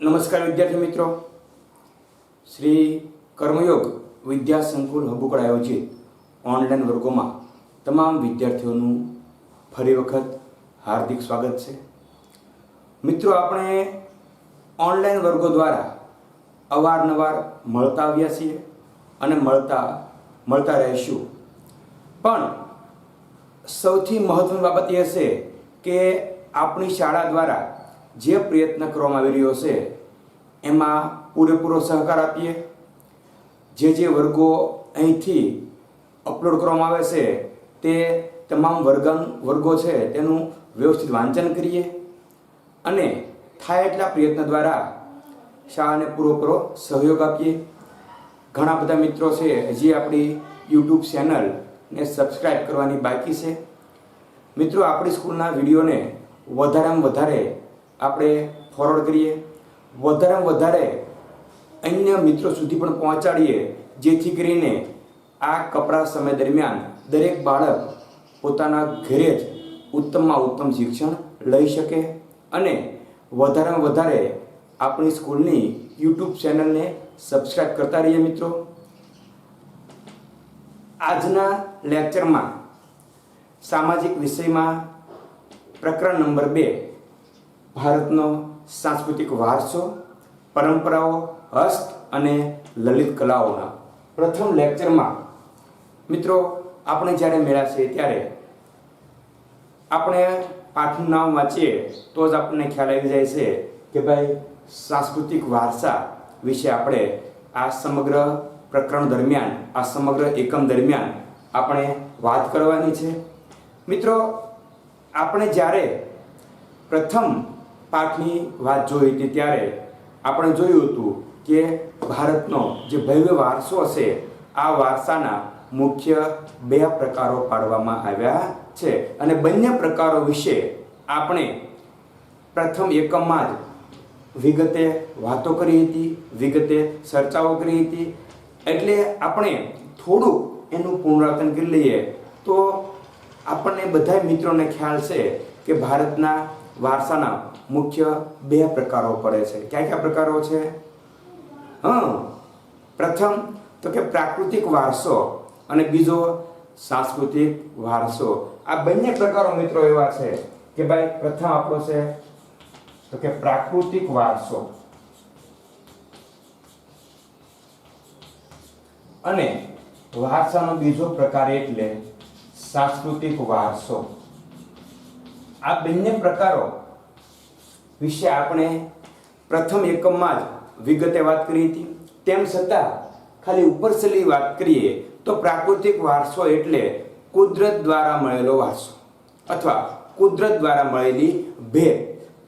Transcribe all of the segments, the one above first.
નમસ્કાર વિદ્યાર્થી મિત્રો, શ્રી કર્મયોગ વિદ્યા સંકુલ હબુકડા આયોજિત ઓનલાઈન વર્ગોમાં તમામ વિદ્યાર્થીઓનું ફરી વખત હાર્દિક સ્વાગત છે. મિત્રો, આપણે ઓનલાઈન વર્ગો દ્વારા અવારનવાર મળતા આવ્યા છીએ અને મળતા રહીશું. પણ સૌથી મહત્વની બાબત એ છે કે આપણી શાળા દ્વારા જે પ્રયત્ન કરવામાં આવી રહ્યો છે એમાં પૂરેપૂરો સહકાર આપીએ. જે વર્ગો અહીંથી અપલોડ કરવામાં આવે છે તે તમામ વર્ગો છે તેનું વ્યવસ્થિત વાંચન કરીએ અને થાય એટલા પ્રયત્ન દ્વારા શાળાને પૂરેપૂરો સહયોગ આપીએ. ઘણા બધા મિત્રો છે હજી આપણી યુટ્યુબ ચેનલને સબસ્ક્રાઈબ કરવાની બાકી છે. મિત્રો, આપણી સ્કૂલના વિડીયોને વધારેમાં વધારે આપણે ફોરવર્ડ કરીએ, વધારેમાં વધારે અન્ય મિત્રો સુધી પણ પહોંચાડીએ, જેથી કરીને આ કપરા સમય દરમિયાન દરેક બાળક પોતાના ઘરે જ ઉત્તમમાં ઉત્તમ શિક્ષણ લઈ શકે અને વધારેમાં વધારે આપણી સ્કૂલની યુટ્યુબ ચેનલને સબસ્ક્રાઈબ કરતા રહીએ. મિત્રો, આજના લેક્ચરમાં સામાજિક વિષયમાં પ્રકરણ નંબર 2 ભારતનો સાંસ્કૃતિક વારસો, પરંપરાઓ, હસ્ત અને લલિત કલાઓના પ્રથમ લેક્ચરમાં મિત્રો આપણે જ્યારે મેળા છે ત્યારે આપણે પાઠનું નામ વાંચીએ તો જ આપણને ખ્યાલ આવી જાય છે કે ભાઈ સાંસ્કૃતિક વારસા વિશે આપણે આ સમગ્ર પ્રકરણ દરમિયાન, આ સમગ્ર એકમ દરમિયાન આપણે વાત કરવાની છે. મિત્રો, આપણે જ્યારે પ્રથમ પાઠની વાત જોઈ હતી ત્યારે આપણે જોયું હતું કે ભારતનો જે ભવ્ય વારસો છે આ વારસાના મુખ્ય 2 પ્રકારો પાડવામાં આવ્યા છે અને બંને પ્રકારો વિશે આપણે પ્રથમ એકમમાં જ વિગતે વાતો કરી હતી, વિગતે ચર્ચાઓ કરી હતી. એટલે આપણે થોડુંક એનું પુનરાવર્તન કરી લઈએ તો આપણને બધા મિત્રોને ખ્યાલ છે કે ભારતના વારસાના મુખ્ય 2 પ્રકારો પડે છે. કયા પ્રકારો છે? પ્રથમ તો કે પ્રાકૃતિક વારસો અને બીજો સાંસ્કૃતિક વારસો. આ બંને પ્રકારો મિત્રો એવા છે કે ભાઈ પ્રથમ આપણો છે તો કે પ્રાકૃતિક વારસો અને વારસાનો બીજો પ્રકાર એટલે સાંસ્કૃતિક વારસો. આ બંને પ્રકારો વિશે આપણે પ્રથમ એકમમાં જ વિગતે વાત કરી હતી. તેમ છતાં ખાલી ઉપરછલ્લી વાત કરીએ તો પ્રાકૃતિક વારસો એટલે કુદરત દ્વારા મળેલો વારસો અથવા કુદરત દ્વારા મળેલી ભેટ,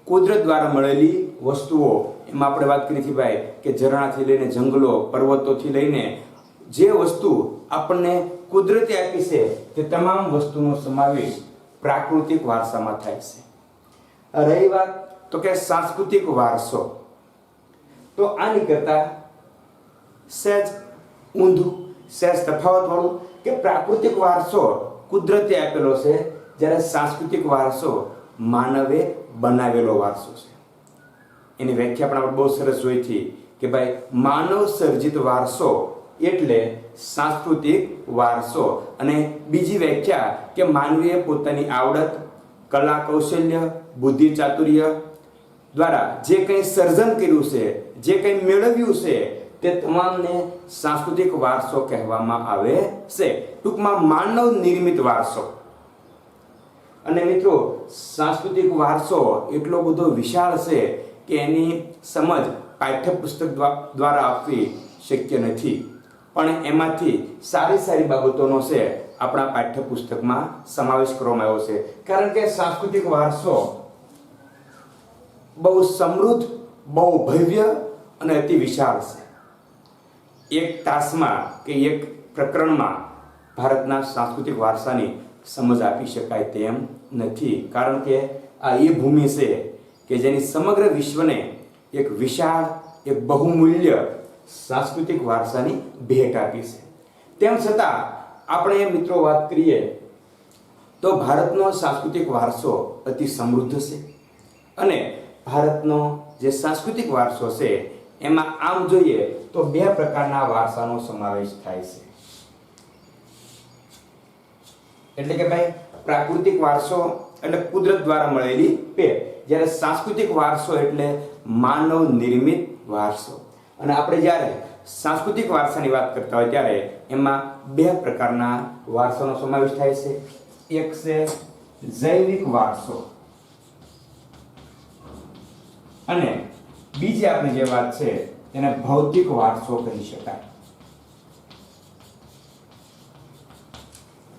કુદરત દ્વારા મળેલી વસ્તુઓ. એમાં આપણે વાત કરી હતી ભાઈ કે ઝરણાથી લઈને જંગલો, પર્વતોથી લઈને જે વસ્તુ આપણને કુદરતે આપી છે તે તમામ વસ્તુનો સમાવેશ પ્રાકૃતિક વારસામાં થાય છે. રહી વાત તો કે સાંસ્કૃતિક વારસો, તો આની કરતા સહેજ ઊંધું, સહેજ તફાવતવાળું કે પ્રાકૃતિક વારસો કુદરતે આપેલો છે જ્યારે સાંસ્કૃતિક વારસો માનવે બનાવેલો વારસો છે. એની વ્યાખ્યા પણ આપણે બહુ સરસ જોઈ હતી કે ભાઈ માનવ સર્જિત વારસો એટલે સાંસ્કૃતિક વારસો અને બીજી વ્યાખ્યા કે માનવીએ પોતાની આવડત, કલા, કૌશલ્ય, બુદ્ધિ, ચાતુર્ય દ્વારા જે કંઈ સર્જન કર્યું છે, જે કંઈ મેળવ્યું છે તે તમામને સાંસ્કૃતિક વારસો કહેવામાં આવે છે. ટૂંકમાં માનવ નિર્મિત વારસો. અને મિત્રો, સાંસ્કૃતિક વારસો એટલો બધો વિશાળ છે કે એની સમજ પાઠ્યપુસ્તક દ્વારા આપવી શક્ય નથી. પણ એમાંથી સારી બાબતોનો છે આપણા પાઠ્યપુસ્તકમાં સમાવેશ કરવામાં આવ્યો છે. કારણ કે સાંસ્કૃતિક વારસો બહુ સમૃદ્ધ, બહુ ભવ્ય અને અતિ વિશાળ છે. એક તાસમાં કે એક પ્રકરણમાં ભારતના સાંસ્કૃતિક વારસાની સમજ આપી શકાય તેમ નથી. કારણ કે આ એ ભૂમિ છે કે જેની સમગ્ર વિશ્વને એક વિશાળ, એક બહુમૂલ્ય સાંસ્કૃતિક વારસાની ભેટ આપી છે. તેમ છતાં આપણે મિત્રો વાત કરીએ તો ભારતનો સાંસ્કૃતિક વારસો અતિ સમૃદ્ધ છે અને ભારતનો જે સાંસ્કૃતિક વારસો છે એમાં આમ જોઈએ તો બે પ્રકારના વારસાનો સમાવેશ થાય છે. એટલે કે ભાઈ પ્રાકૃતિક વારસો એટલે કુદરત દ્વારા મળેલી ભેટ, જ્યારે સાંસ્કૃતિક વારસો એટલે માનવ નિર્મિત વારસો. અને આપણે જ્યારે સાંસ્કૃતિક વારસાની વાત કરતા હોય ત્યારે એમાં બે પ્રકારના વારસાનો સમાવેશ થાય છે. એક છે જૈવિક વારસો અને બીજી આપણી જે વાત છે તેને ભૌતિક વારસો કહી શકાય.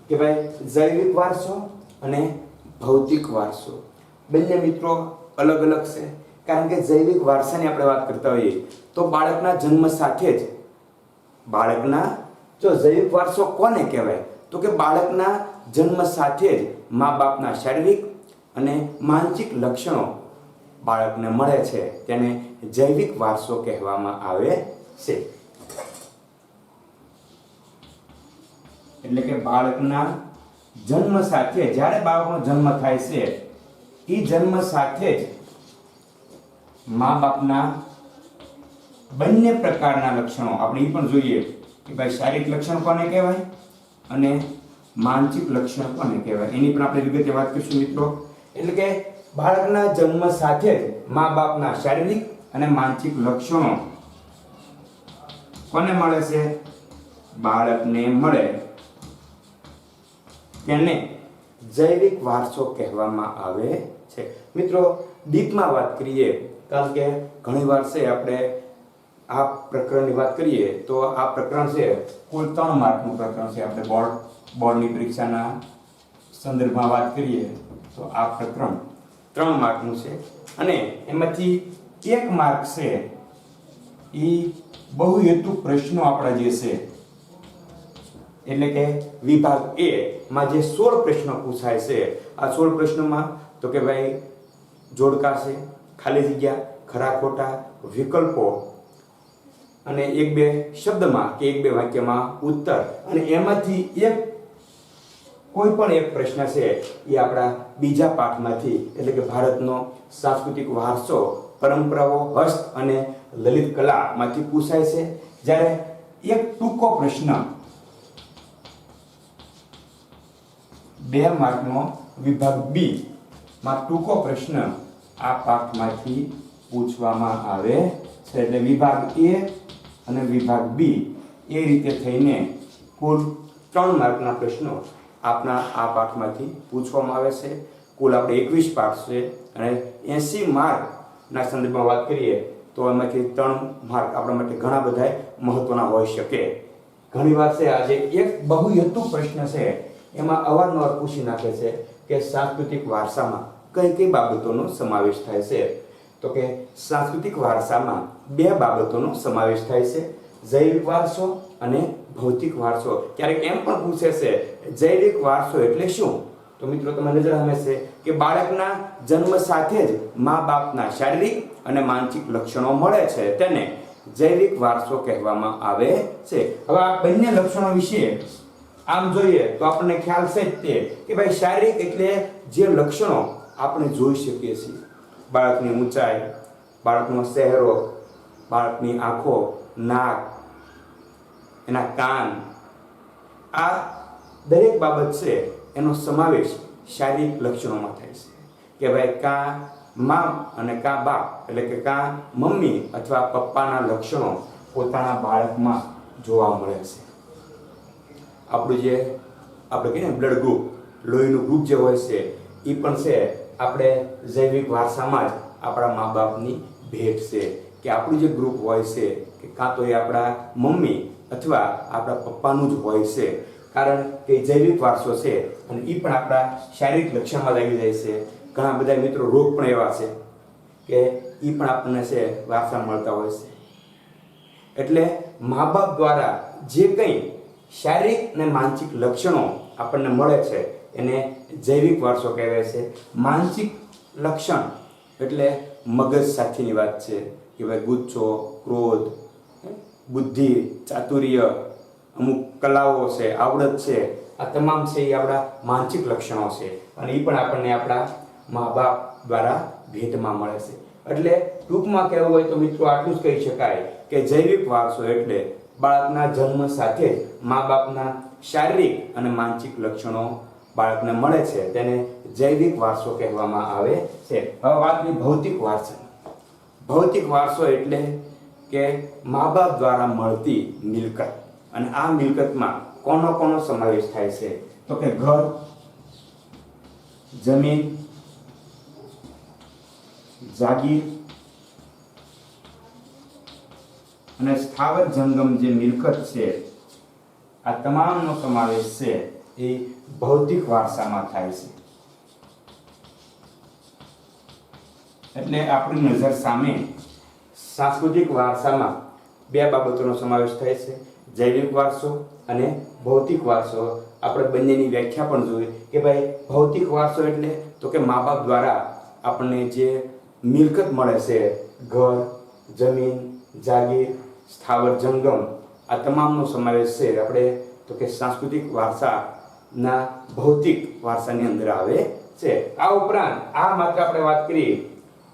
કે ભાઈ જૈવિક વારસો અને ભૌતિક વારસો બંને મિત્રો અલગ અલગ છે. કારણ કે જૈવિક વારસાની આપણે વાત કરતા હોઈએ તો બાળકના જન્મ સાથે જ જો જૈવિક વારસો કોને કહેવાય તો કે બાળકના જન્મ સાથે જ મા બાપના શારીરિક અને માનસિક લક્ષણો બાળકને મળે છે તેને જૈવિક વારસો કહેવામાં આવે છે. એટલે કે બાળકના જન્મ સાથે જ્યારે બાળકનો જન્મ થાય છે એ જન્મ સાથે જ મા બાપના બંને પ્રકારના લક્ષણો આપણે એ પણ જોઈએ કે ભાઈ શારીરિક લક્ષણ કોને કહેવાય અને માનસિક લક્ષણ કોને કહેવાય એની પણ આપણે વિગતે વાત કરીશું મિત્રો. એટલે કે બાળકના જન્મ સાથે જ મા બાપના શારીરિક અને માનસિક લક્ષણો કોને મળે છે? બાળકને મળે તેને જૈવિક વારસો કહેવામાં આવે છે. મિત્રો ડીપમાં વાત કરીએ કારણ કે ઘણી વાર છે આપણે આ પ્રકરણની વાત કરીએ તો આ પ્રકરણ છે કુલ 3 માર્કનું પ્રકરણ છે. આપણે બોર્ડની પરીક્ષાના સંદર્ભમાં વાત કરીએ તો આ પ્રકરણ 3 માર્કનું છે અને એમાંથી 1 માર્ક છે એ બહુહેતુક પ્રશ્નો આપણા જે છે એટલે કે વિભાગ A માં જે 16 પ્રશ્નો પૂછાય છે આ 16 પ્રશ્નોમાં તો કે ભાઈ જોડકા છે, ખાલી જગ્યા, ખરા ખોટા, વિકલ્પો અને 1-2 શબ્દમાં કે 1-2 વાક્યમાં ઉત્તર અને એમાંથી કોઈ પણ એક પ્રશ્ન છે એ આપણા બીજા પાઠમાંથી એટલે કે ભારતનો સાંસ્કૃતિક વારસો, પરંપરાઓ, હસ્ત અને લલિત કલામાંથી પૂછાય છે. જ્યારે એક ટૂંકો પ્રશ્ન 2 માર્કનો વિભાગ B માં ટૂંકો પ્રશ્ન આ પાઠમાંથી પૂછવામાં આવે છે. એટલે વિભાગ A અને વિભાગ B એ રીતે થઈને કુલ 3 માર્કના પ્રશ્નો આપના આ પાઠમાંથી પૂછવામાં આવે છે. કુલ આપણે 21 પાઠ છે અને 80 માર્કના સંદર્ભમાં વાત કરીએ તો એમાંથી 3 માર્ક આપણા માટે ઘણા બધા મહત્વના હોઈ શકે. ઘણીવાર છે આજે એક બહુહેતુક પ્રશ્ન છે એમાં અવારનવાર પૂછી નાખે છે કે સાંસ્કૃતિક વારસામાં કઈ બાબતોનો સમાવેશ થાય છે. તો કે સાંસ્કૃતિક વારસામાં 2 બાબતોનો સમાવેશ થાય છે, જૈવિક વારસો અને ભૌતિક વારસો. ક્યારેક એમ પણ પૂછે છે જૈવિક વારસો એટલે શું? તો મિત્રો તમે નજર સામે છે કે બાળકના જન્મ સાથે જ મા બાપના શારીરિક અને માનસિક લક્ષણો મળે છે તેને જૈવિક વારસો કહેવામાં આવે છે. હવે આ બંને લક્ષણો વિશે આમ જોઈએ તો આપણને ખ્યાલ છે જ તે કે ભાઈ શારીરિક એટલે જે લક્ષણો આપણે જોઈ શકીએ છીએ, બાળકની ઊંચાઈ, બાળકનો ચહેરો, બાળકની આંખો, નાક, એના કાન, આ દરેક બાબત છે એનો સમાવેશ શારીરિક લક્ષણોમાં થાય છે. કે ભાઈ કાં મા અને કાં બાપ એટલે કે કાં મમ્મી અથવા પપ્પાના લક્ષણો પોતાના બાળકમાં જોવા મળે છે. આપણું જે આપણે કહીએ ને બ્લડ ગ્રુપ, લોહીનું ગ્રુપ જે હોય છે એ પણ છે આપણે જૈવિક વારસામાં જ આપણા મા બાપની ભેટ છે. કે આપણું જે ગ્રુપ હોય છે કે કાં તો એ આપણા મમ્મી અથવા આપણા પપ્પાનું જ હોય છે. કારણ કે જૈવિક વારસો છે અને એ પણ આપણા શારીરિક લક્ષણમાં લાગી જાય છે. ઘણા બધા મિત્રો રોગ પણ એવા છે કે એ પણ આપણને છે વારસા મળતા હોય છે. એટલે મા બાપ દ્વારા જે કંઈ શારીરિક અને માનસિક લક્ષણો આપણને મળે છે એને જૈવિક વારસો કહેવાય છે. માનસિક લક્ષણ એટલે મગજ સાથેની વાત છે કે ભાઈ ગુસ્સો, ક્રોધ, બુદ્ધિ, ચાતુર્ય, અમુક કલાઓ છે, આવડત છે, આ તમામ છે એ આપણા માનસિક લક્ષણો છે અને એ પણ આપણને આપણા મા બાપ દ્વારા ભેટમાં મળે છે. એટલે ટૂંકમાં કહેવું હોય તો મિત્રો આટલું જ કહી શકાય કે જૈવિક વારસો એટલે બાળકના જન્મ સાથે જ મા બાપના શારીરિક અને માનસિક લક્ષણો બાળકને મળે છે તેને જૈવિક વારસો કહેવામાં આવે છે. હવે વાત કરી ભૌતિક વારસો. ભૌતિક વારસો એટલે કે મા બાપ દ્વારા મળતી મિલકત, અને આ મિલકતમાં કોનો સમાવેશ થાય છે તો કે ઘર, જમીન, જાગીર અને સ્થાવર જંગમ જે મિલકત છે આ તમામનો સમાવેશ છે એ ભૌતિક વારસામાં થાય છે. એટલે આપણી નજર સામે સાંસ્કૃતિક વારસામાં બે બાબતોનો સમાવેશ થાય છે, જૈવિક વારસો અને ભૌતિક વારસો. આપણે બંનેની વ્યાખ્યા પણ જોઈ કે ભાઈ ભૌતિક વારસો એટલે તો કે મા બાપ દ્વારા આપણને જે મિલકત મળે છે, ઘર, જમીન, જાગીર, સ્થાવર જંગમ, આ તમામનો સમાવેશ છે આપણે તો કે સાંસ્કૃતિક વારસાના ભૌતિક વારસાની અંદર આવે છે. આ ઉપરાંત આ માત્ર આપણે વાત કરીએ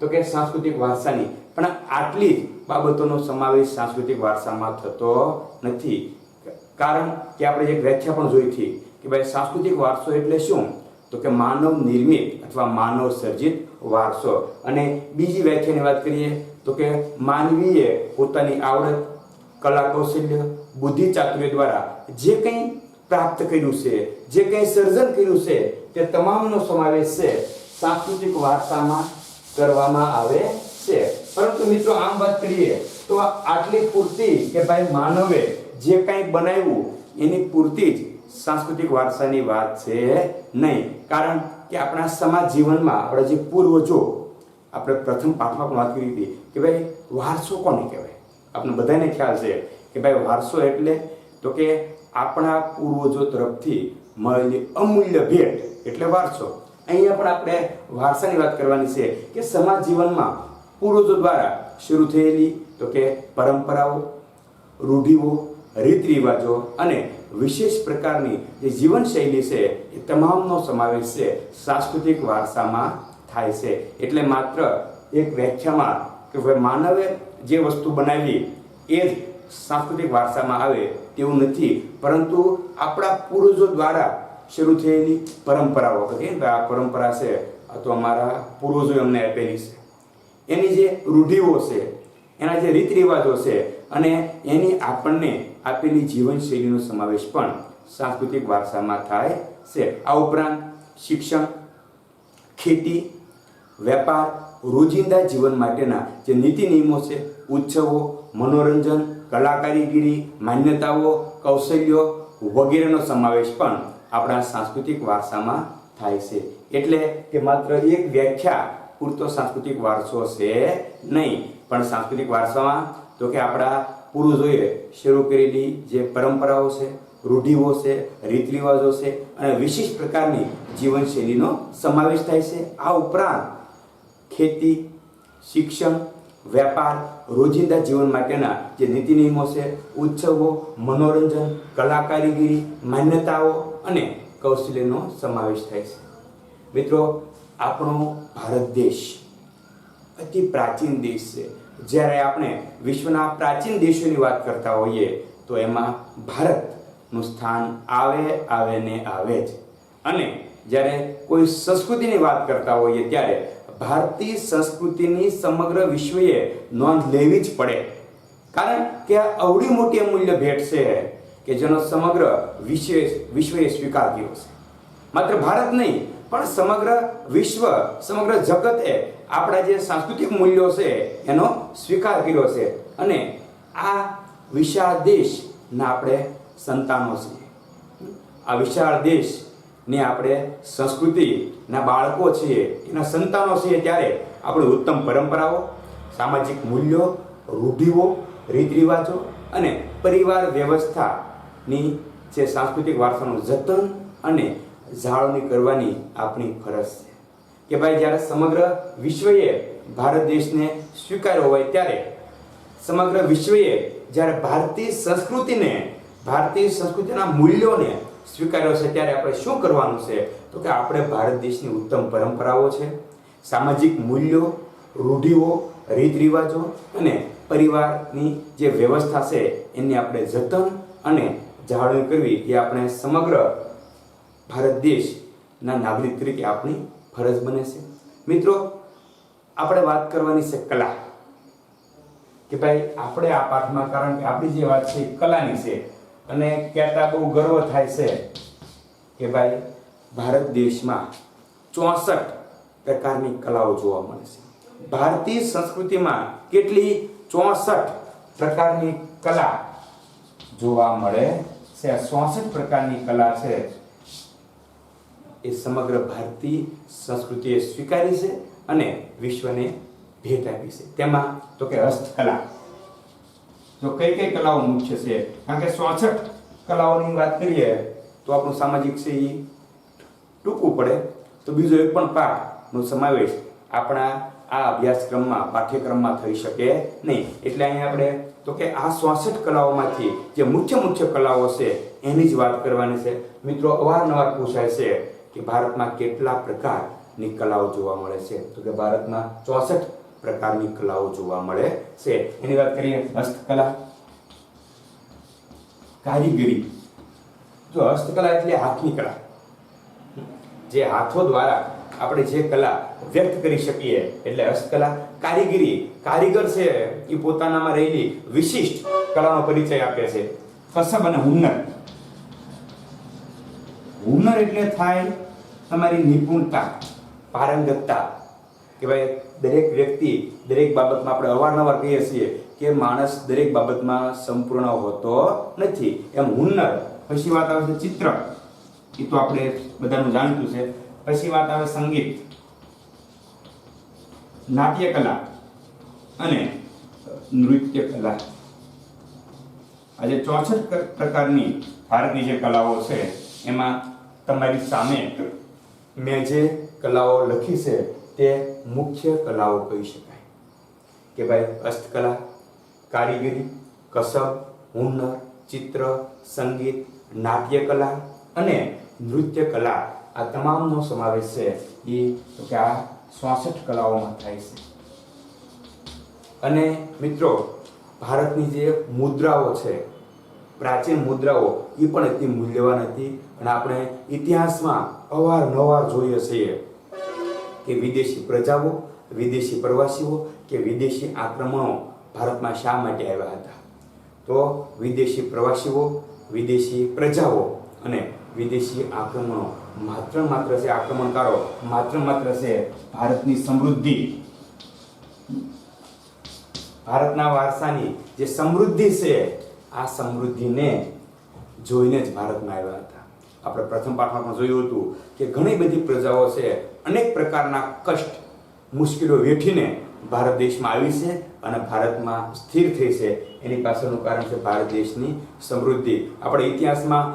તો કે સાંસ્કૃતિક વારસાની, પણ આટલી જ બાબતોનો સમાવેશ સાંસ્કૃતિક વારસામાં થતો નથી. કારણ કે આપણે એક વ્યાખ્યા પણ જોઈ હતી કે ભાઈ સાંસ્કૃતિક વારસો એટલે શું તો કે માનવ નિર્મિત અથવા માનવ સર્જિત વારસો. અને બીજી વ્યાખ્યાની વાત કરીએ તો કે માનવીએ પોતાની આવડત, કલા કૌશલ્ય, બુદ્ધિ ચાતુર્ય દ્વારા જે કંઈ પ્રાપ્ત કર્યું છે, જે કંઈ સર્જન કર્યું છે તે તમામનો સમાવેશ છે સાંસ્કૃતિક વારસામાં કરવામાં આવે છે. પરંતુ મિત્રો આમ વાત કરીએ તો આટલી પૂરતી કે ભાઈ માનવે જે કંઈ બનાવ્યું એની પૂરતી જ સાંસ્કૃતિક વારસાની વાત છે નહીં. કારણ કે આપણા સમાજ જીવનમાં આપણા જે પૂર્વજો, આપણે પ્રથમ પાઠમાં પણ વાત કરી હતી કે ભાઈ વારસો કોને કહેવાય. આપણે બધાને ખ્યાલ છે કે ભાઈ વારસો એટલે તો કે આપણા પૂર્વજો તરફથી મળેલી અમૂલ્ય ભેટ એટલે વારસો. અહીંયા પણ આપણે વારસાની વાત કરવાની છે કે સમાજ જીવનમાં પૂર્વજો દ્વારા શરૂ થયેલી તો કે પરંપરાઓ, રૂઢિઓ, રીત રિવાજો અને વિશેષ પ્રકારની જે જીવનશૈલી છે એ તમામનો સમાવેશ છે સાંસ્કૃતિક વારસામાં થાય છે. એટલે માત્ર એક વ્યાખ્યામાં કે ભાઈ માનવે જે વસ્તુ બનાવી એ જ સાંસ્કૃતિક વારસામાં આવે તેવું નથી, પરંતુ આપણા પૂર્વજો દ્વારા શરૂ થયેલી પરંપરાઓ, કે આ પરંપરા છે આ તો અમારા પૂર્વજોએ અમને આપેલી છે, એની જે રૂઢિઓ છે, એના જે રીત રિવાજો છે અને એની આપણને આપેલી જીવનશૈલીનો સમાવેશ પણ સાંસ્કૃતિક વારસામાં થાય છે. આ ઉપરાંત શિક્ષણ, ખેતી, વેપાર, રોજિંદા જીવન માટેના જે નીતિ નિયમો છે, ઉત્સવો, મનોરંજન, કલાકારીગીરી, માન્યતાઓ, કૌશલ્યો વગેરેનો સમાવેશ પણ આપણા સાંસ્કૃતિક વારસામાં થાય છે. એટલે કે માત્ર એક વ્યાખ્યા પૂરતો સાંસ્કૃતિક વારસો છે નહીં, પણ સાંસ્કૃતિક વારસામાં તો કે આપણા પૂર્વજોએ શરૂ કરેલી જે પરંપરાઓ છે, રૂઢિઓ છે, રીત રિવાજો છે અને વિશિષ્ટ પ્રકારની જીવનશૈલીનો સમાવેશ થાય છે. આ ઉપરાંત ખેતી, શિક્ષણ, વેપાર, રોજિંદા જીવન માટેના જે નીતિ નિયમો છે, ઉત્સવો, મનોરંજન, કલાકારીગીરી, માન્યતાઓ અને કૌશલ્યનો સમાવેશ થાય છે. મિત્રો, આપણો ભારત દેશ અતિ પ્રાચીન દેશ છે. જ્યારે આપણે વિશ્વના પ્રાચીન દેશોની વાત કરતા હોઈએ તો એમાં ભારતનું સ્થાન આવે જ. અને જ્યારે કોઈ સંસ્કૃતિની વાત કરતા હોઈએ ત્યારે ભારતીય સંસ્કૃતિની સમગ્ર વિશ્વએ નોંધ લેવી જ પડે. કારણ કે આ અવળી મોટી અમૂલ્ય ભેટ છે કે જેનો સમગ્ર વિશ્વએ સ્વીકાર કર્યો છે. માત્ર ભારત નહીં પણ સમગ્ર વિશ્વ, સમગ્ર જગતે આપણા જે સાંસ્કૃતિક મૂલ્યો છે એનો સ્વીકાર કર્યો છે. અને આ વિશાળ દેશના આપણે સંતાનો છીએ. આ વિશાળ દેશને આપણે સંસ્કૃતિના બાળકો છીએ, એના સંતાનો છીએ. ત્યારે આપણે ઉત્તમ પરંપરાઓ, સામાજિક મૂલ્યો, રૂઢિઓ, રીત રિવાજો અને પરિવાર વ્યવસ્થાની જે સાંસ્કૃતિક વારસાનું જતન અને જાળવણી કરવાની આપણી ફરજ છે. કે ભાઈ જ્યારે સમગ્ર વિશ્વએ ભારત દેશને સ્વીકાર્યો હોય ત્યારે સમગ્ર વિશ્વએ જ્યારે ભારતીય સંસ્કૃતિના મૂલ્યોને સ્વીકાર્યો છે ત્યારે આપણે શું કરવાનું છે તો કે આપણે ભારત દેશની ઉત્તમ પરંપરાઓ છે, સામાજિક મૂલ્યો રૂઢિઓ, રીત રિવાજો અને પરિવારની જે વ્યવસ્થા છે એની આપણે જતન અને જાળવણી કરવી એ આપણે સમગ્ર ભારત દેશના નાગરિક તરીકે આપણી ફરજ બને છે. મિત્રો, આપણે વાત કરવાની છે કલા, કે ભાઈ આપણે આ પાઠમાં, કારણ કે આપણી જે વાત છે કલાની છે અને કહેતા બહુ ગર્વ થાય છે કે ભાઈ ભારત દેશમાં 64 પ્રકારની કલાઓ જોવા મળે છે. ભારતીય સંસ્કૃતિમાં કેટલી 64 પ્રકારની કલા જોવા મળે છે. આ 64 પ્રકારની કલા છે એ સમગ્ર ભારતીય સંસ્કૃતિએ સ્વીકારી છે અને વિશ્વને ભેટ આપી છે. તેમાં તો કે હસ્તકલા, તો કઈ કઈ કલાઓ મુખ્ય છે? કારણ કે 64 કલાઓની વાત કરીએ તો આપણું સામાજિક છે એ ટૂંકું પડે, તો બીજો એક પણ પાઠનો સમાવેશ આપણા આ અભ્યાસક્રમમાં, પાઠ્યક્રમમાં થઈ શકે નહીં. એટલે અહીંયા આપણે તો કે આ 64 કલાઓમાંથી જે મુખ્ય કલાઓ છે એની જ વાત કરવાની છે. મિત્રો, અવારનવાર પૂછાય છે કે ભારતમાં કેટલા પ્રકારની કલાઓ જોવા મળે છે? તો કે ભારતમાં 64 પ્રકારની કલાઓ જોવા મળે છે. એની વાત કરીએ. હસ્તકલા, કારીગરી. જો હસ્તકલા એટલે હાથની કલા, જે હાથો દ્વારા આપણે જે કલા વ્યક્ત કરી શકીએ એટલે હસ્તકલા. કારીગરી, કારીગર છે એ પોતાનામાં રહેલી વિશિષ્ટ કલાનો પરિચય આપે છે. કસબ અને હુન્નર. હુન્નર એટલે થાય તમારી નિપુણતા, પારંગતતા, કે ભાઈ દરેક વ્યક્તિ દરેક બાબતમાં, આપણે અવારનવાર કહીએ છીએ કે માણસ દરેક બાબતમાં સંપૂર્ણ હોતો નથી. એમ હુન્નર. પછી વાત આવે છે ચિત્ર, એ તો આપણે બધાનું જાણીતું છે. પછી વાત આવે સંગીત, નાટ્ય કલા અને નૃત્ય કલા. આજે 64 પ્રકારની ભારતની જે કલાઓ છે એમાં તમારી સામે મેં જે કલાઓ લખી છે તે મુખ્ય કલાઓ કહી શકાય કે ભાઈ હસ્તકલા, કારીગરી, કસબ, હુન્નર, ચિત્ર, સંગીત, નાટ્ય કલા અને નૃત્ય કલા. આ તમામનો સમાવેશ છે એ તો કે આ 64 કલાઓમાં થાય છે. અને મિત્રો, ભારતની જે મુદ્રાઓ છે, પ્રાચીન મુદ્રાઓ, એ પણ અતિ મૂલ્યવાન હતી. અને આપણે ઇતિહાસમાં અવારનવાર જોઈએ છીએ કે વિદેશી પ્રજાઓ, વિદેશી પ્રવાસીઓ કે વિદેશી આક્રમણો ભારતમાં શા માટે આવ્યા હતા? તો વિદેશી પ્રવાસીઓ, વિદેશી પ્રજાઓ અને વિદેશી આક્રમણો માત્ર છે, આક્રમણકારો માત્ર છે ભારતની સમૃદ્ધિ, ભારતના વારસાની જે સમૃદ્ધિ છે, આ સમૃદ્ધિને જોઈને જ ભારતમાં આવ્યા હતા. આપણે પ્રથમ પાઠમાં પણ જોયું હતું કે ઘણી બધી પ્રજાઓ છે અનેક પ્રકારના કષ્ટ, મુશ્કેલીઓ વેઠીને ભારત દેશમાં આવી છે અને ભારતમાં સ્થિર થઈ છે. એની પાછળનું કારણ છે ભારત દેશની સમૃદ્ધિ. આપણે ઇતિહાસમાં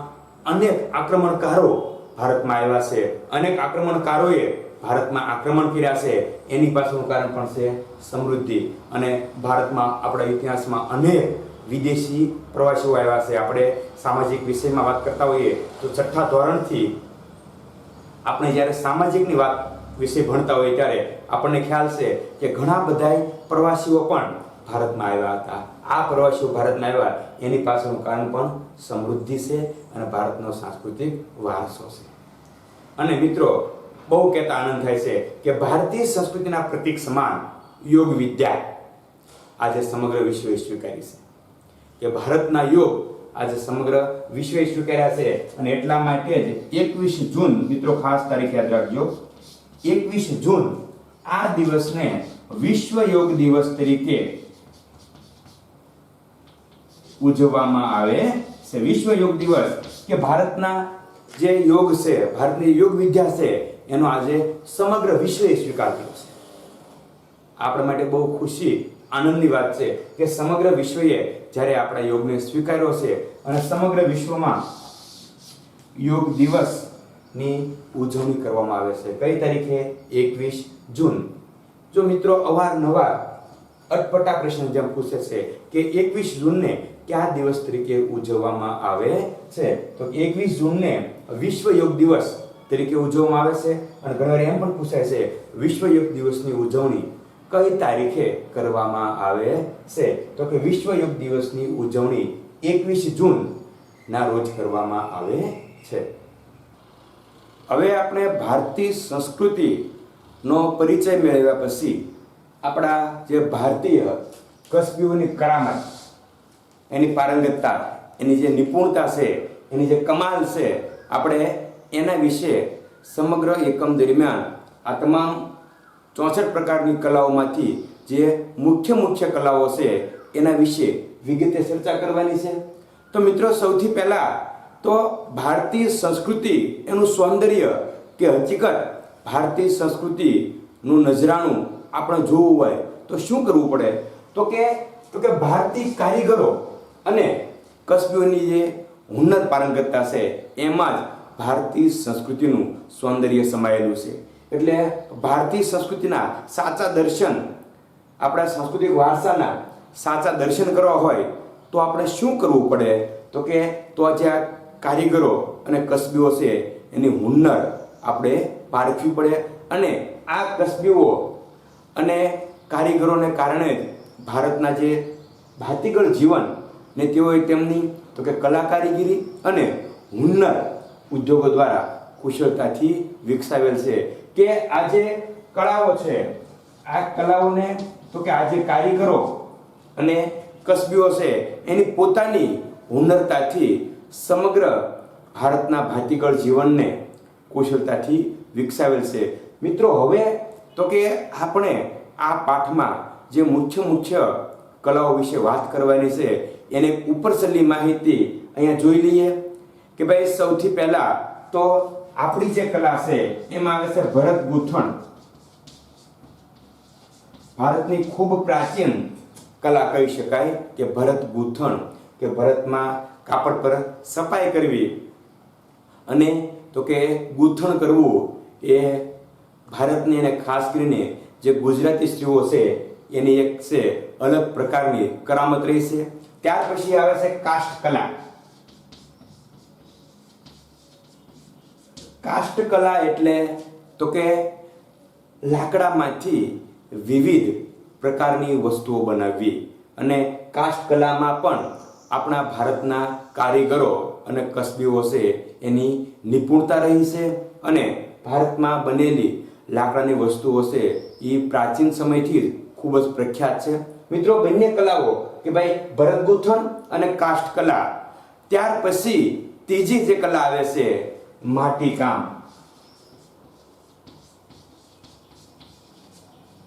અનેક આક્રમણકારો ભારતમાં આવ્યા છે, અનેક આક્રમણકારોએ ભારતમાં આક્રમણ કર્યા છે. એની પાછળનું કારણ પણ છે સમૃદ્ધિ. અને ભારતમાં આપણા ઇતિહાસમાં અનેક વિદેશી પ્રવાસીઓ આવ્યા છે. આપણે સામાજિક વિષયમાં વાત કરતા હોઈએ તો 6થા ધોરણથી આપણે જ્યારે સામાજિકની વાત વિશે ભણતા હોઈએ ત્યારે આપણને ખ્યાલ છે કે ઘણા બધા પ્રવાસીઓ પણ ભારતમાં આવ્યા હતા. આ પ્રવાસીઓ ભારતમાં આવ્યા એની પાછળનું કારણ પણ સમૃદ્ધિ છે અને ભારતનો સાંસ્કૃતિક વારસો છે. અને મિત્રો, બહુ કહેતા આનંદ થાય છે કે ભારતીય સંસ્કૃતિના પ્રતીક સમાન યોગ વિદ્યા આજે સમગ્ર વિશ્વએ સ્વીકારી છે. કે ભારતના યોગ આજે સમગ્ર વિશ્વએ સ્વીકાર્યા છે. અને એટલા માટે જ 21 જૂન, મિત્રો ખાસ તારીખ યાદ રાખજો, 21 જૂન આ દિવસને વિશ્વ યોગ દિવસ તરીકે ઉજવવામાં આવે છે. વિશ્વ યોગ દિવસ, કે ભારતના જે યોગ છે, ભારતની યોગ વિદ્યા છે, એનો આજે સમગ્ર વિશ્વએ સ્વીકાર કર્યો છે. આપણા માટે બહુ ખુશી, આનંદની વાત છે કે સમગ્ર વિશ્વએ જ્યારે આપણા યોગને સ્વીકાર્યો છે અને સમગ્ર વિશ્વમાં યોગ દિવસની ઉજવણી કરવામાં આવે છે. કઈ તારીખે? 21 જૂન. જો મિત્રો અવારનવાર અટપટા પ્રશ્ન જેમ પૂછે છે કે 21 જૂનને કયા દિવસ તરીકે ઉજવવામાં આવે છે, તો 21 જૂનને વિશ્વ યોગ દિવસ તરીકે ઉજવવામાં આવે છે. અને ઘણી વાર એમ પણ પૂછાય છે વિશ્વ યોગ દિવસની ઉજવણી કઈ તારીખે કરવામાં આવે છે? તો કે વિશ્વ યોગ દિવસની ઉજવણી 21 જૂન ના રોજ કરવામાં આવે છે. હવે આપણે ભારતીય સંસ્કૃતિનો પરિચય મેળવ્યા પછી આપણા જે ભારતીય કસબીઓની કરામત, એની પારંગતતા, એની જે નિપુણતા છે, એની જે કમાલ છે, આપણે એના વિશે સમગ્ર એકમ દરમિયાન આ તમામ 64 પ્રકારની કલાઓમાંથી જે મુખ્ય કલાઓ છે એના વિશે વિગતે ચર્ચા કરવાની છે. તો મિત્રો, સૌથી પહેલા તો ભારતીય સંસ્કૃતિ, એનું સૌંદર્ય કે હકીકત, ભારતીય સંસ્કૃતિનું નજરાણું આપણે જોવું હોય તો શું કરવું પડે? તો કે ભારતીય કારીગરો અને કસબીઓની જે હુનર પારંગતતા છે એમાં જ ભારતીય સંસ્કૃતિનું સૌંદર્ય સમાયેલું છે. એટલે ભારતીય સંસ્કૃતિના સાચા દર્શન, આપણા સાંસ્કૃતિક વારસાના સાચા દર્શન કરવા હોય તો આપણે શું કરવું પડે? તો જે આ કારીગરો અને કસબીઓ છે એની હુનર આપણે પારખવી પડે. અને આ કસબીઓ અને કારીગરોને કારણે જ ભારતના જે ભાતીગળ જીવન ને તેઓએ તેમની તો કે કલા કારીગરી અને હુનર ઉદ્યોગો દ્વારા કુશળતાથી વિકસાવેલ છે. કે આ જે કળાઓ છે, આ કલાઓને તો કે આ જે કારીગરો અને કસબીઓ છે એની પોતાની હુનરતાથી સમગ્ર ભારતના ભાતીગળ જીવનને કુશળતાથી વિકસાવેલ છે. મિત્રો, હવે તો કે આપણે આ પાઠમાં જે મુખ્ય કલાઓ વિશે વાત કરવાની છે એને ઉપરછલ્લી માહિતી અહીંયા જોઈ લઈએ. કે ભાઈ, સૌથી પહેલા તો આપણી જે કલા છે એમાં આવે છે ભરત ગૂંથણ. ભારતની ખૂબ પ્રાચીન કલા કહી શકાય કે ભરત ગૂંથણ, કે ભરતમાં કાપડ પર સફાઈ કરવી અને તો કે ગૂંથણ કરવું એ ભારતની અને ખાસ કરીને જે ગુજરાતી સ્ત્રીઓ છે એની એક છે અલગ પ્રકારની કરામત રહી છે. ત્યાર પછી આવે છે કાષ્ઠ કલા. કાષ્ઠ કલા એટલે તો કે લાકડામાંથી વિવિધ પ્રકારની વસ્તુઓ બનાવવી. અને કાષ્ઠ કલામાં પણ આપણા ભારતના કારીગરો અને કસબીઓ છે એની નિપુણતા રહી છે. અને ભારતમાં બનેલી લાકડાની વસ્તુઓ છે એ પ્રાચીન સમયથી જ ખૂબ જ પ્રખ્યાત છે. મિત્રો, બંને કલાઓ કે ભાઈ ભરત ગૂંથણ અને કાષ્ઠ કલા. ત્યાર પછી ત્રીજી જે કલા આવે છે માટીકામ.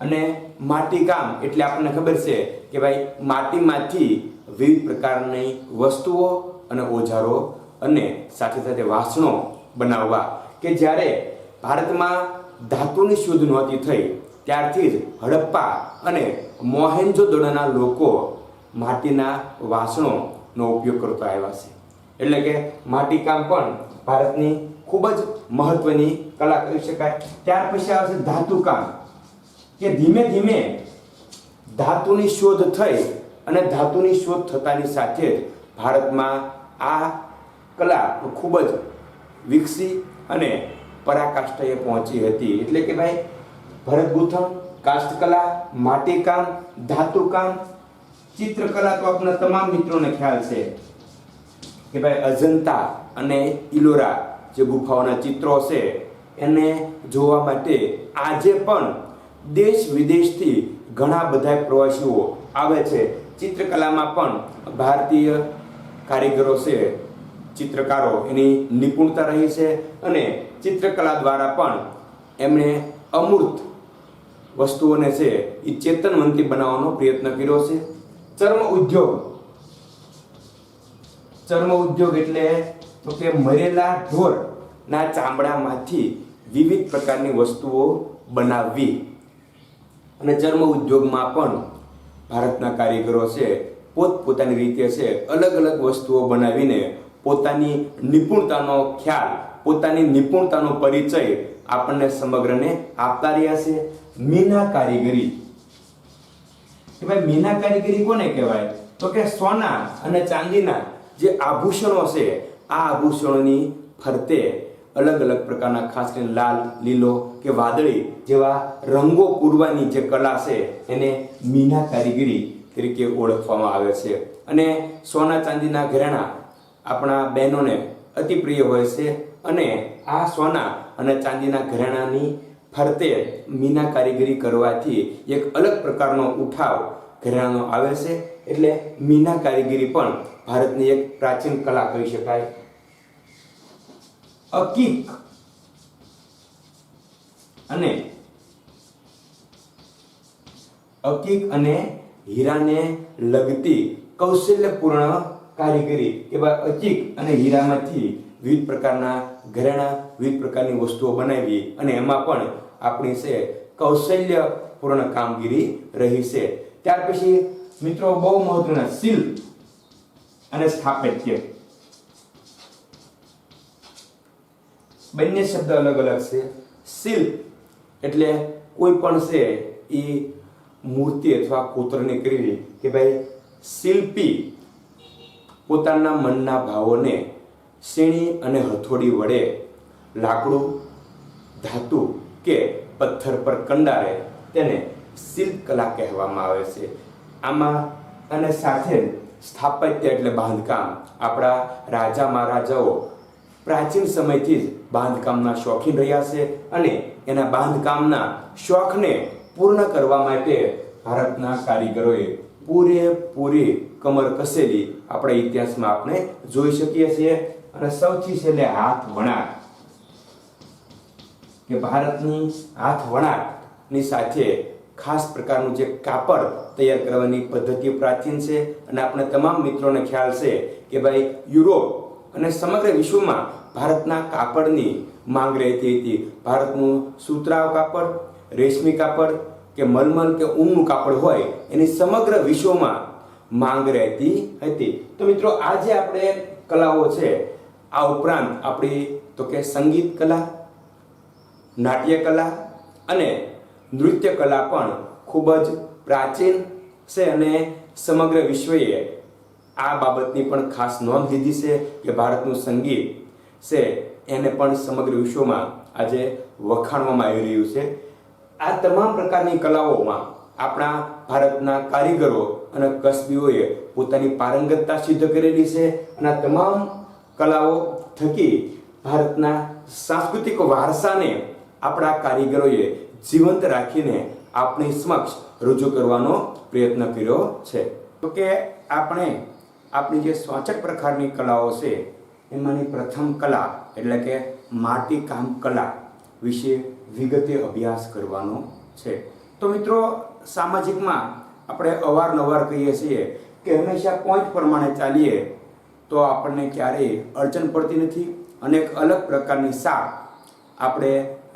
અને માટીકામ એટલે આપણને ખબર છે કે ભાઈ માટીમાંથી વિવિધ પ્રકારની વસ્તુઓ અને ઓજારો અને સાથે સાથે વાસણો બનાવવા. કે જ્યારે ભારતમાં ધાતુની શોધ નહોતી થઈ ત્યારથી જ હડપ્પા અને મોહેન્જો-દડોના લોકો માટીના વાસણોનો ઉપયોગ કરતા આવ્યા છે. એટલે કે માટીકામ પણ ભારતની ખૂબ જ મહત્વની કલા કહી શકાય. ત્યાર પછી આવે છે ધાતુકામ. કે ધીમે ધીમે ધાતુની શોધ થઈ અને ધાતુની શોધ થતાની સાથે જ ભારતમાં આ કલા ખૂબ જ વિકસી અને પરાકાષ્ઠાએ પહોંચી હતી. એટલે કે ભાઈ ભરત ગૂંથણ, કાષ્ઠ કલા, માટીકામ, ધાતુકામ, ચિત્રકલા તો આપણા તમામ મિત્રોને ખ્યાલ છે કે ભાઈ અજંતા અને ઇલોરા જે ગુફાઓના ચિત્રો છે એને જોવા માટે આજે પણ દેશ વિદેશથી ઘણા બધા પ્રવાસીઓ આવે છે. ચિત્રકલામાં પણ ભારતીય કારીગરો છે, ચિત્રકારો, એની નિપુણતા રહી છે. અને ચિત્રકલા દ્વારા પણ એમણે અમૂર્ત વસ્તુઓને છે એ ચેતનવંતી બનાવવાનો પ્રયત્ન કર્યો છે. ચર્મ ઉદ્યોગ એટલે તો કે મરેલા ઢોરના ચામડામાંથી વિવિધ પ્રકારની વસ્તુઓ બનાવવી. અને ચર્મ ઉદ્યોગમાં પણ ભારતના કારીગરો છે પોતપોતાની રીતે છે અલગ અલગ વસ્તુઓ બનાવીને પોતાની નિપુણતાનો ખ્યાલ, પોતાની નિપુણતાનો પરિચય આપણને સમગ્રને આપતા રહ્યા છે. મીના કારીગરી. કે ભાઈ મીના કારીગરી કોને કહેવાય? તો કે સોના અને ચાંદીના જે આભૂષણો છે આ આભૂષણોની ફરતે અલગ અલગ પ્રકારના ખાસ કરીને લાલ, લીલો કે વાદળી જેવા રંગો પૂરવાની જે કલા છે એને મીના કારીગરી તરીકે ઓળખવામાં આવે છે. અને સોના ચાંદીના ઘરેણાં આપણા બહેનોને અતિ પ્રિય હોય છે અને આ સોના અને ચાંદીના ઘરેણાની ફરતે મીના કારીગરી કરવાથી એક અલગ પ્રકારનો ઉઠાવ ઘરેણાનો આવે છે. એટલે મીના કારીગરી પણ ભારતની એક પ્રાચીન કલા કહી શકાય. અકીક અને હીરાને લગતી કૌશલ્યપૂર્ણ કારીગરી કે ભાઈ અકીક અને હીરામાંથી વિવિધ પ્રકારના ઘરેણાં, વિવિધ પ્રકારની વસ્તુઓ બનાવી અને એમાં પણ આપણી છે કૌશલ્યપૂર્ણ કામગીરી રહી છે. ત્યાર પછી મિત્રો બહુ મહત્વના શિલ્પ અને સ્થાપત્ય. બંને શબ્દ અલગ અલગ છે. શિલ્પ એટલે કોઈ પણ છે એ મૂર્તિ અથવા કોતરણી કરવી કે ભાઈ શિલ્પી પોતાના મનના ભાવોને શીણી અને હથોડી વડે લાકડું, ધાતુ કે પથ્થર પર કંડારે તેને શિલ્પકલા કહેવામાં આવે છે. આમાં અને સાથે સ્થાપત્ય એટલે બાંધકામ. આપણા રાજા મહારાજાઓ પ્રાચીન સમયથી જ બાંધકામના શોખીન રહ્યા છે અને એના બાંધકામના શોખને પૂર્ણ કરવા માટે ભારતના કારીગરોએ પૂરેપૂરી કમર કસેલી આપણા ઇતિહાસમાં આપણે જોઈ શકીએ છીએ. અને સૌથી છેલ્લે હાથ વણાટ કે ભારતની હાથ વણાટની સાથે ખાસ પ્રકારનું જે કાપડ તૈયાર કરવાની પદ્ધતિ પ્રાચીન છે. અને આપણે તમામ મિત્રોને ખ્યાલ છે કે ભાઈ યુરોપ અને સમગ્ર વિશ્વમાં ભારતના કાપડની માંગ રહેતી હતી. ભારતનું સુતરાઉ કાપડ, રેશમી કાપડ કે મલમલ કે ઊનનું કાપડ હોય એની સમગ્ર વિશ્વમાં માંગ રહેતી હતી. તો મિત્રો આ જે આપણે કલાઓ છે આ ઉપરાંત આપણી તો કે સંગીત કલા, નાટ્ય કલા અને નૃત્ય કલા પણ ખૂબ જ પ્રાચીન છે અને સમગ્ર વિશ્વએ આ બાબતની પણ ખાસ નોંધ લીધી છે કે ભારતનું સંગીત છે એને પણ સમગ્ર વિશ્વમાં આજે વખાણવામાં આવી રહ્યું છે. આ તમામ પ્રકારની કલાઓમાં આપણા ભારતના કારીગરો અને કસબીઓએ પોતાની પારંગતતા સિદ્ધ કરેલી છે. અને આ તમામ કલાઓ થકી ભારતના સાંસ્કૃતિક વારસાને આપણા કારીગરોએ જીવંત રાખીને આપણી સમક્ષ રજૂ કરવાનો પ્રયત્ન કર્યો છે. તો કે આપણે આપણી જે 64 પ્રકારની કલાઓ છે એમાંની પ્રથમ કલા એટલે કે માટીકામ કલા વિશે વિગતે અભ્યાસ કરવાનો છે. તો મિત્રો સામાજિકમાં આપણે અવારનવાર કહીએ છીએ કે હંમેશા પોઈન્ટ પ્રમાણે ચાલીએ તો આપણને ક્યારેય અડચણ પડતી નથી. અનેક અલગ પ્રકારની સાપ આપણે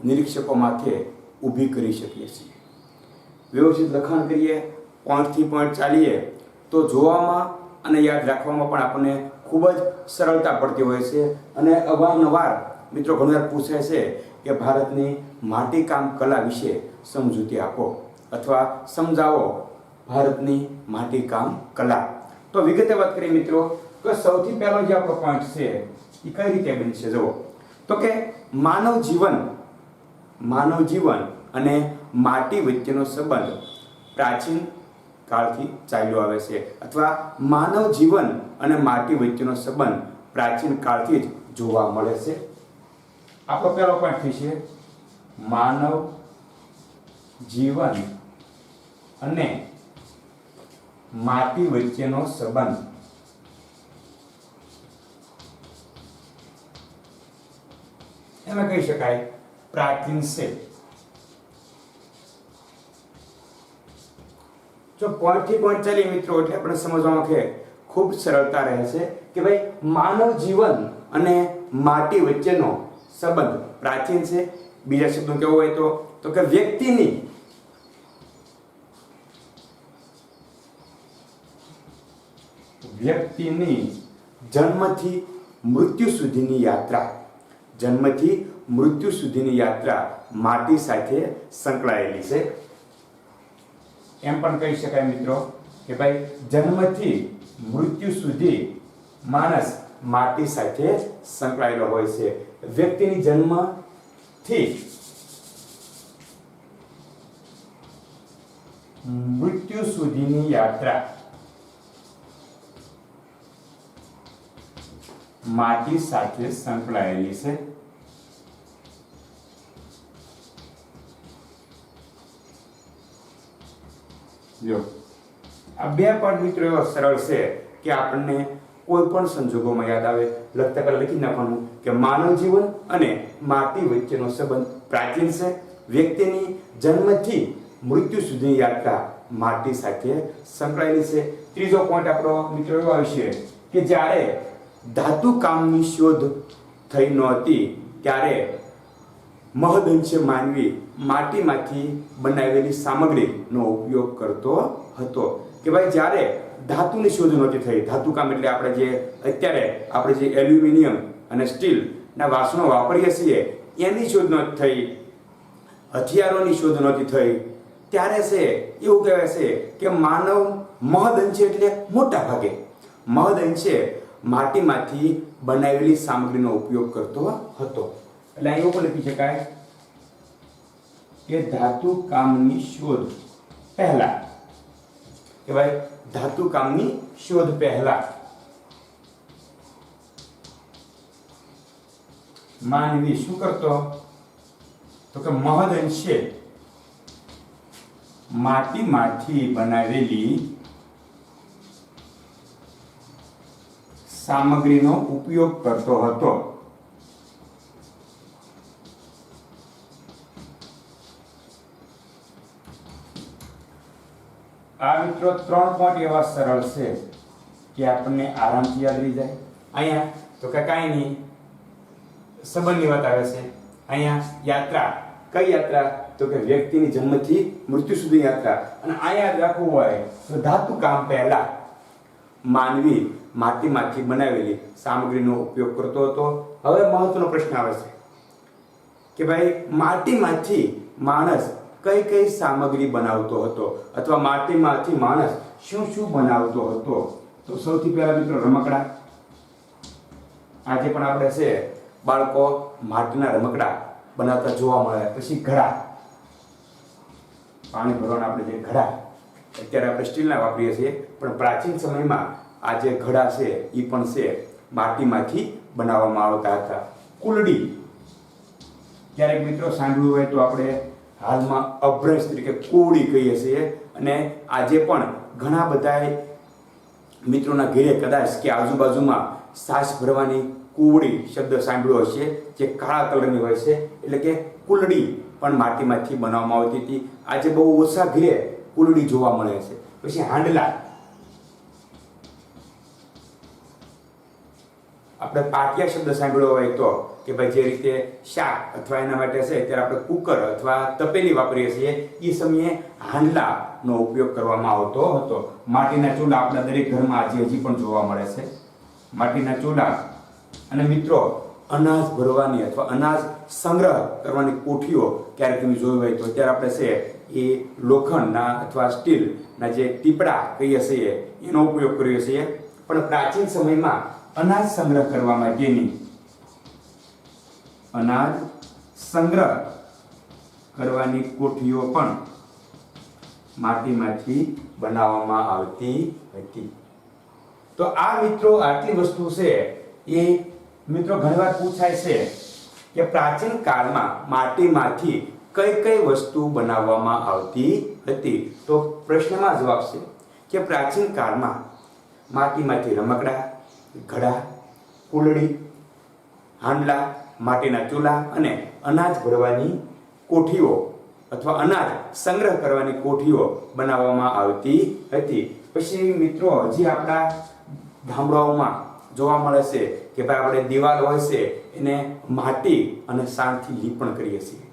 નિરીક્ષકો માથે ઊભી કરી શકીએ છીએ. વ્યવસ્થિત લખાણ કરીએ, પોઈન્ટથી પોઈન્ટ ચાલીએ તો જોવામાં અને યાદ રાખવામાં પણ આપણને ખૂબ જ સરળતા પડતી હોય છે. અને અવારનવાર મિત્રો ઘણીવાર પૂછે છે કે ભારતની માટીકામ કલા વિશે સમજૂતી આપો અથવા સમજાવો ભારતની માટીકામ કલા. તો વિગતે વાત કરીએ મિત્રો તો સૌથી પહેલો જે આપણો પોઈન્ટ છે એ કઈ રીતે બનશે જુઓ. તો કે માનવ જીવન અને માટી વચ્ચેનો સંબંધ પ્રાચીન કાળથી ચાલ્યો આવે છે. અથવા માનવ જીવન અને માટી વચ્ચેનો સંબંધ પ્રાચીન કાળથી જ જોવા મળે છે. આપણો પહેલો પોઈન્ટ છે માનવ જીવન અને માટી વચ્ચેનો સંબંધ. એમાં કહી શકાય પ્રાચીન છે. જો પોઈન્ટ થી પોઈન્ટ ચાલીએ મિત્રો એટલે આપણે સમજવામાં કે ખૂબ સરળતા રહે છે કે ભાઈ માનવ જીવન અને માટી વચ્ચેનો સંબંધ પ્રાચીન છે. બીજા શબ્દો કેવો હોય તો કે વ્યક્તિની જન્મથી મૃત્યુ સુધીની યાત્રા માટી સાથે સંકળાયેલી છે. એમ પણ કહી શકાય મિત્રો કે ભાઈ જન્મથી મૃત્યુ સુધી માણસ માટી સાથે સંકળાયેલો હોય છે. વ્યક્તિની જન્મથી મૃત્યુ સુધીની યાત્રા માટી સાથે સંકળાયેલી છે. જો આ બે પદ મિત્રો એવા સરળ છે કે આપણને કોઈ પણ સંજોગોમાં યાદ આવે. લખતા પહેલા લખી નાખવાનું કે માનવ જીવન અને માટી વચ્ચેનો સંબંધ પ્રાચીન છે. વ્યક્તિની જન્મથી મૃત્યુ સુધીની યાત્રા માટી સાથે સંકળાયેલી છે. ત્રીજો પોઈન્ટ આપણો મિત્રો એવો આવશે કે જ્યારે ધાતુ કામની શોધ થઈ નહોતી ત્યારે મહદઅંશે માનવી માટીમાંથી બનાવેલી સામગ્રીનો ઉપયોગ કરતો હતો. કે ભાઈ જ્યારે ધાતુની શોધ નહોતી થઈ, ધાતુ કામ એટલે આપણે જે અત્યારે આપણે જે એલ્યુમિનિયમ અને સ્ટીલના વાસણો વાપરીએ છીએ એની શોધ નહોતી થઈ, હથિયારોની શોધ નહોતી થઈ, ત્યારે છે એવું કહેવાય છે કે માનવ મહદઅંશે એટલે મોટા ભાગે મહદઅંશે માટીમાંથી બનાવેલી સામગ્રીનો ઉપયોગ કરતો હતો. એટલે અહીં એવું પણ લખી શકાય કે ધાતુ કામની શોધ પહેલા, કે ભાઈ ધાતુ કામની શોધ પહેલા માનવી શું કરતો? તો કે મહદઅંશે માટીમાંથી બનાવેલી સામગ્રીનો ઉપયોગ કરતો હતો. આ મિત્રો 3 પોઈન્ટ એવા સરળ છે કે આપણને આરામથી યાદ રહી જાય. અહીંયા તો કે કાંઈ નહીં, સંબંધની વાત આવે છે. અહીંયા યાત્રા, કઈ યાત્રા? તો કે વ્યક્તિની જન્મથી મૃત્યુ સુધી યાત્રા. અને અહીંયા રાખવું હોય તો ધાતુ કામ પહેલા માનવી માટીમાંથી બનાવેલી સામગ્રીનો ઉપયોગ કરતો હતો. હવે મહત્વનો પ્રશ્ન આવે છે કે ભાઈ માટીમાંથી માણસ કઈ કઈ સામગ્રી બનાવતો હતો, અથવા માટીમાંથી માણસ શું શું બનાવતો હતો? તો સૌથી પહેલા મિત્રો રમકડા. આજે પણ આપણે છે બાળકો માટીના રમકડા બનાવતા જોવા મળે. પછી ઘડા, પાણી ભરવાના આપણે જે ઘડા, અત્યારે આપણે સ્ટીલના વાપરીએ છીએ, પણ પ્રાચીન સમયમાં આ જે ઘડા છે એ પણ છે માટીમાંથી બનાવવામાં આવતા હતા. કુલડી, ક્યારેક મિત્રો સાંભળ્યું હોય તો આપણે હાલમાં અભ્રંશ તરીકે કુવડી કહીએ છીએ. અને આજે પણ ઘણા બધા મિત્રોના ઘરે કદાચ કે આજુબાજુમાં સાસ ભરવાની કુવડી શબ્દ સાંભળ્યો હશે, જે કાળા કલરની હોય છે. એટલે કે કુલડી પણ માટીમાંથી બનાવવામાં આવતી હતી. આજે બહુ ઓછા ઘરે કુલડી જોવા મળે છે. પછી હાંડલા, આપણે પાટિયા શબ્દ સાંભળ્યો હોય તો કે ભાઈ જે રીતે શાક અથવા એના માટે છે ત્યારે આપણે કુકર અથવા તપેલી વાપરીએ છીએ, એ સમયે હાંડલાનો ઉપયોગ કરવામાં આવતો હતો. માટીના ચૂલા આપણા દરેક ઘરમાં આજે હજી પણ જોવા મળે છે, માટીના ચૂલા. અને મિત્રો અનાજ ભરવાની અથવા અનાજ સંગ્રહ કરવાની કોઠીઓ ક્યારેક તમે જોયું હોય તો અત્યારે આપણે છે એ લોખંડના અથવા સ્ટીલના જે ટીપડા કહીએ છીએ એનો ઉપયોગ કરીએ છીએ. પણ પ્રાચીન સમયમાં અનાજ સંગ્રહ કરવા માટેની અનાજ સંગ્રહ કરવાની કોઠીઓ પણ માટીમાંથી બનાવવામાં આવતી હતી. તો આ મિત્રો આટલી વસ્તુ છે એ મિત્રો ઘણીવાર પૂછાય છે કે પ્રાચીન કાળમાં માટીમાંથી કઈ કઈ વસ્તુ બનાવવામાં આવતી હતી. તો પ્રશ્નમાં જવાબ છે કે પ્રાચીન કાળમાં માટીમાંથી રમકડા, ઘડા, કુલડી, હાંડલા, માટીના ચૂલા અને અનાજ ભરવાની કોઠીઓ અથવા અનાજ સંગ્રહ કરવાની કોઠીઓ બનાવવામાં આવતી હતી. પછી મિત્રો હજી આપણા ગામડાઓમાં જોવા મળે છે કે ભાઈ આપણે દિવાલ હોય છે એને માટી અને સાણથી લીપણ કરીએ છીએ.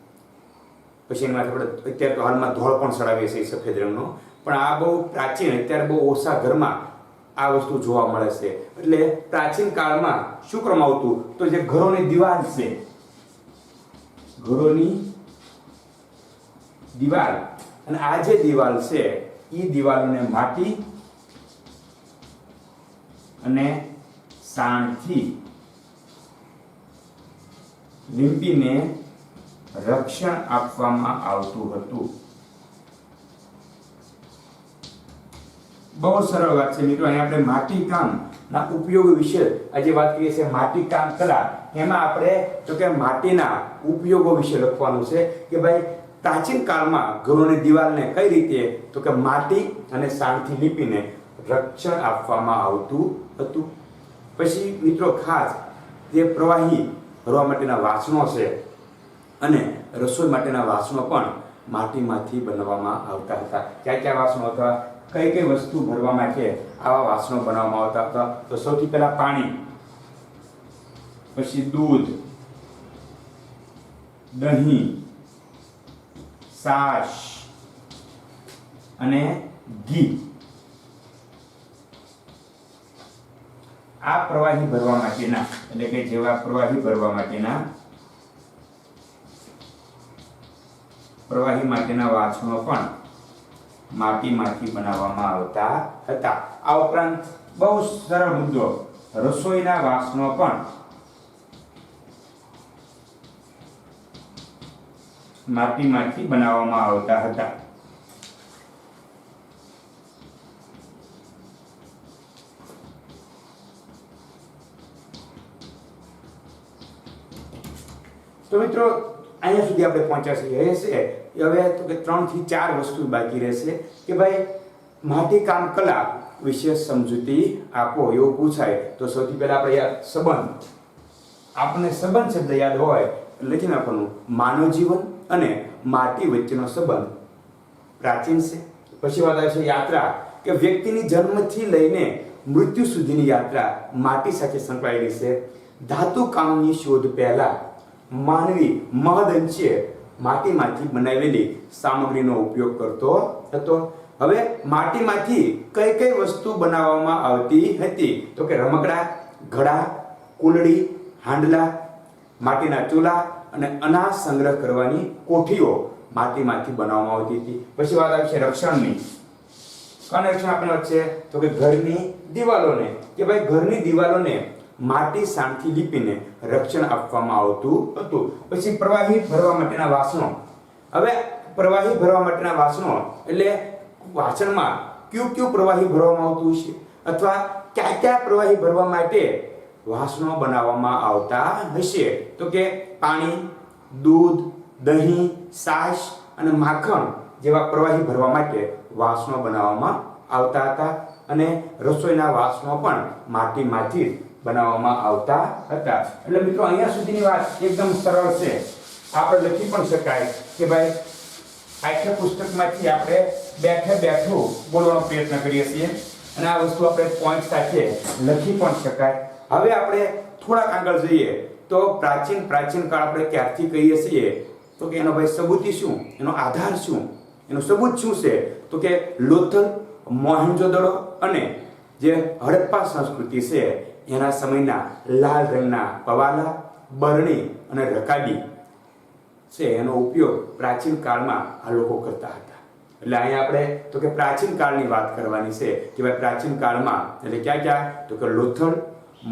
પછી એમાં આપણે અત્યારે તો હાલમાં ધોળ પણ ચડાવીએ છીએ સફેદ રંગનો, પણ આ બહુ પ્રાચીન, અત્યારે બહુ ઓછા ઘરમાં આ વસ્તુ જોવા મળે છે. એટલે પ્રાચીન કાળમાં શું કરવામાં આવતું? તો જે ઘરોની દિવાલ છે, ઘરોની દિવાલ, અને આ જે દિવાલ છે એ દિવાલોને માટી અને સાણથી લીંપીને રક્ષણ આપવામાં આવતું હતું. બહુ સરળ વાત છે મિત્રો. અહીં આપણે માટીકામના ઉપયોગ વિશે આજે વાત કરીએ છીએ. માટીકામ કલા, એમાં આપણે તો કે માટીના ઉપયોગો વિશે લખવાનું છે કે ભાઈ પ્રાચીન કાળમાં ઘરોની દિવાલને કઈ રીતે તો કે માટી અને સાણથી લીપીને રક્ષણ આપવામાં આવતું હતું. પછી મિત્રો ખાસ જે પ્રવાહી ભરવા માટેના વાસણો છે અને રસોઈ માટેના વાસણો પણ માટીમાંથી બનાવવામાં આવતા હતા. કયા કયા વાસણો હતા, કઈ કઈ વસ્તુ ભરવા માટે આવા વાસણો બનાવવામાં આવતા હતા? તો સૌથી પહેલા પાણી, પછી દૂધ, દહીં, છાશ અને ઘી. આ પ્રવાહી ભરવા માટેના એટલે કે જેવા પ્રવાહી ભરવા માટેના વાસણો પણ માટીમાંથી બનાવવામાં આવતા હતા. આ ઉપરાંત બહુ સરળ મુદ્દો, રસોઈના વાસણો પણ માટીમાંથી બનાવવામાં આવતા હતા. તો મિત્રો અહીંયા સુધી આપણે પહોંચ્યા છીએ. હવે તો કે 3 થી 4 વસ્તુ બાકી રહેશે કે ભાઈ માટીકામ કલા વિશે સમજૂતી આપો એવું પૂછાય તો સૌથી પહેલા આપણે યાદ સંબંધ. આપણને સંબંધ શબ્દ યાદ હોય લખી નાખવાનું, માનવ જીવન અને માટી વચ્ચેનો સંબંધ પ્રાચીન છે. પછી વાત આવે છે યાત્રા, કે વ્યક્તિની જન્મથી લઈને મૃત્યુ સુધીની યાત્રા માટી સાથે સંકળાયેલી છે. ધાતુ કામની શોધ પહેલા માનવી મહદઅંશે માટીમાંથી બનાવેલી સામગ્રીનો ઉપયોગ કરતો હતો. હવે માટીમાંથી કઈ કઈ વસ્તુ બનાવવામાં આવતી હતી તો કે રમકડા, ઘડા, કુલડી, હાંડલા, માટીના ચૂલા અને અનાજ સંગ્રહ કરવાની કોઠીઓ માટીમાંથી બનાવવામાં આવતી હતી. પછી વાત આવે છે રક્ષણની. કોને રક્ષણ આપણે વચ્ચે તો કે ઘરની દિવાલોને, કે ભાઈ ઘરની દિવાલોને માટી સાણથી લીપીને રક્ષણ આપવામાં આવતું હતું. પછી પ્રવાહી ભરવા માટેના વાસણો. હવે પ્રવાહી ભરવા માટેના વાસણો એટલે વાસણમાં કયું પ્રવાહી ભરવામાં આવતું છે અથવા કયા પ્રવાહી ભરવા માટે વાસણો બનાવવામાં આવતા હશે તો કે પાણી, દૂધ, દહીં, છાશ અને માખણ જેવા પ્રવાહી ભરવા માટે વાસણો બનાવવામાં આવતા હતા. અને રસોઈના વાસણો પણ માટીમાંથી બનાવવામાં આવતા હતા. એટલે મિત્રો અહીંયા સુધીની વાત એકદમ સરળ છે. આપણે લખી પણ શકાય કે ભાઈ પાઠ્યપુસ્તકમાંથી આપણે બેઠું બોલવાનો પ્રયત્ન કરીએ છીએ અને આ વસ્તુ આપણે પોઈન્ટ સાથે લખી પણ શકાય. હવે આપણે થોડાક આગળ જઈએ તો પ્રાચીન કાળ આપણે ક્યારથી કહીએ છીએ તો કે એનો ભાઈ સબૂતી શું, એનો આધાર શું, એનું સબૂત શું છે તો કે લોથલ, મોહેન્જોદડો અને જે હડપ્પા સંસ્કૃતિ છે એના સમયના લાલ રંગના પવાલા, બરણી અને રકાબી છે એનો ઉપયોગ પ્રાચીન કાળમાં આ લોકો કરતા હતા. એટલે અહીંયા આપણે તો કે પ્રાચીન કાળની વાત કરવાની છે કે ભાઈ પ્રાચીન કાળમાં એટલે ક્યાં તો કે લોથલ,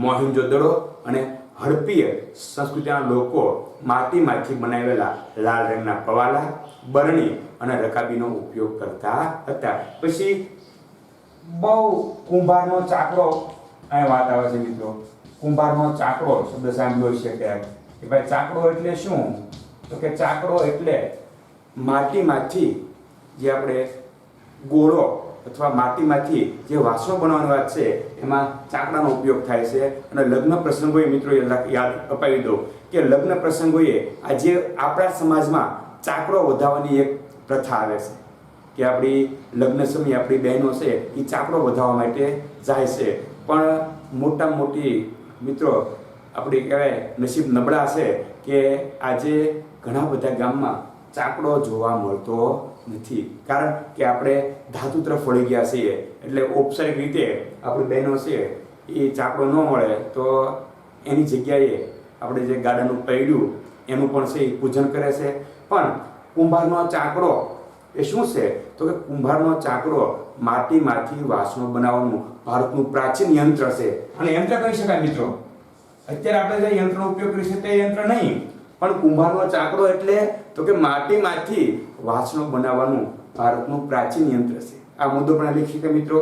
મોહેન્જોદડો અને હડપ્પીય સંસ્કૃતિના લોકો માટીમાંથી બનાવેલા લાલ રંગના પવાલા, બરણી અને રકાબીનો ઉપયોગ કરતા હતા. પછી બહુ કુંભારનો ચાકડો અહીં વાત આવે છે મિત્રો. કુંભારનો ચાકડો શબ્દ સાંભળ્યો છે કે ભાઈ ચાકડો એટલે શું તો કે ચાકડો એટલે માટીમાંથી જે આપણે ગોળો અથવા માટીમાંથી જે વાસણો બનાવવાની વાત છે એમાં ચાકડાનો ઉપયોગ થાય છે. અને લગ્ન પ્રસંગોએ મિત્રો યાદ અપાવી દો કે લગ્ન પ્રસંગોએ આજે આપણા સમાજમાં ચાકડો વધાવવાની એક પ્રથા આવે છે કે આપણી લગ્ન સમયે આપણી બહેનો છે એ ચાકડો વધાવવા માટે જાય છે. પણ મોટામાં મોટી મિત્રો આપણી કહેવાય નસીબ નબળા છે કે આજે ઘણા બધા ગામમાં ચાકડો જોવા મળતો નથી. કારણ કે આપણે ધાતુ તરફ વળી ગયા છીએ એટલે ઔપચારિક રીતે આપણી બહેનો છે એ ચાકડો ન મળે તો એની જગ્યાએ આપણે જે ગાડાનું પૈડું એનું પણ છે એ પૂજન કરે છે. પણ કુંભારનો ચાકડો એ શું છે તો કે કુંભારનો ચાકડો માટીમાંથી વાસણો બનાવવાનું ભારતનું પ્રાચીન યંત્ર છે. અને યંત્ર કહી શકાય મિત્રો. અત્યારે આપણે જે યંત્રનો ઉપયોગ કરીએ છીએ તે યંત્ર નહીં, પણ કુંભારનો ચાકડો એટલે તો કે માટીમાંથી વાસણો બનાવવાનું ભારતનું પ્રાચીન યંત્ર છે. આ મુદ્દો પણ લખી શકાય મિત્રો.